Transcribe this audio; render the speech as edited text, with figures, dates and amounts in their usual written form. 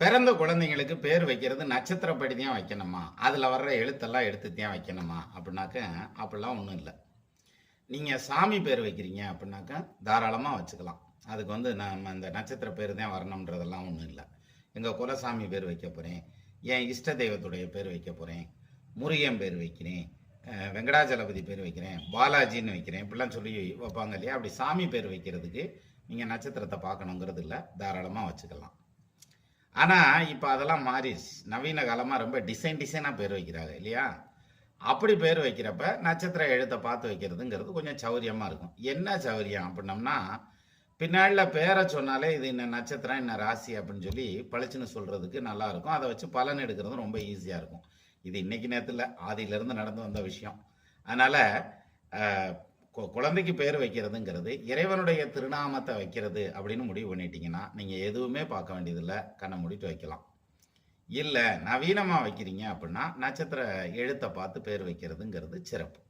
பிறந்த குழந்தைங்களுக்கு பேர் வைக்கிறது நட்சத்திரப்படி தான் வைக்கணுமா? அதில வர்ற எழுத்தெல்லாம் எடுத்து தான் வைக்கணுமா? அப்படின்னாக்க, அப்படிலாம் ஒண்ணும் இல்ல. நீங்க சாமி பேர் வைக்கிறீங்க அப்படின்னாக்க, தாராளமா வச்சுக்கலாம். அதுக்கு வந்து நம்ம அந்த நட்சத்திர பேர் தான் வரணும்ன்றதெல்லாம் ஒண்ணும் இல்ல. எங்க குலசாமி பேர் வைக்க போறேன். என் இஷ்ட தெய்வத்துடைய பேர் வைக்க போறேன். முருகன் பேர் வைக்கிறேன். வெங்கடாஜலபதி பேர் வைக்கிறேன். பாலாஜின்னு வைக்கிறேன். இப்படிலாம் சொல்லி வைப்பாங்க இல்லையா? அப்படி சாமி பேர் வைக்கிறதுக்கு நீங்க நட்சத்திரத்த பார்க்கணுங்கிறது இல்ல. தாராளமா வச்சுக்கலாம். ஆனா, இப்ப அதெல்லாம் மாறிருச்சு. நவீன காலமா ரொம்ப டிசைனா பேர் வைக்கிறாங்க இல்லையா? அப்படி பேர் வைக்கிறப்ப, நட்சத்திர எழுத்த பார்த்து வைக்கிறதுங்கிறது கொஞ்சம் சௌரியமா இருக்கும். என்ன சௌரியம் அப்படின்னம்னா, பின்னாடில பேர சொன்னாலே இது இன்ன நட்சத்திரம், இன்ன ராசி அப்படின்னு சொல்லி பளிச்சுன்னு சொல்றதுக்கு நல்லா இருக்கும். அத வச்சு பலன் எடுக்கிறதும் ரொம்ப ஈஸியா இருக்கும். இது இன்னைக்கு நேத்து இல்ல. ஆதியிலிருந்து நடந்து வந்த விஷயம். அதனால, அ குழந்தைக்கு பேர் வைக்கிறதுங்கிறது, இறைவனுடைய திருநாமத்த வைக்கிறது அப்படின்னு முடிவு பண்ணிட்டீங்கன்னா, நீங்க எதுவுமே பார்க்க வேண்டியதில்ல. கண்ண மூடிட்டு வைக்கலாம். இல்ல, நவீனமா வைக்கிறீங்க அப்படின்னா, நட்சத்திர எழுத்த பார்த்து பேர் வைக்கிறதுங்கிறது சிறப்பு.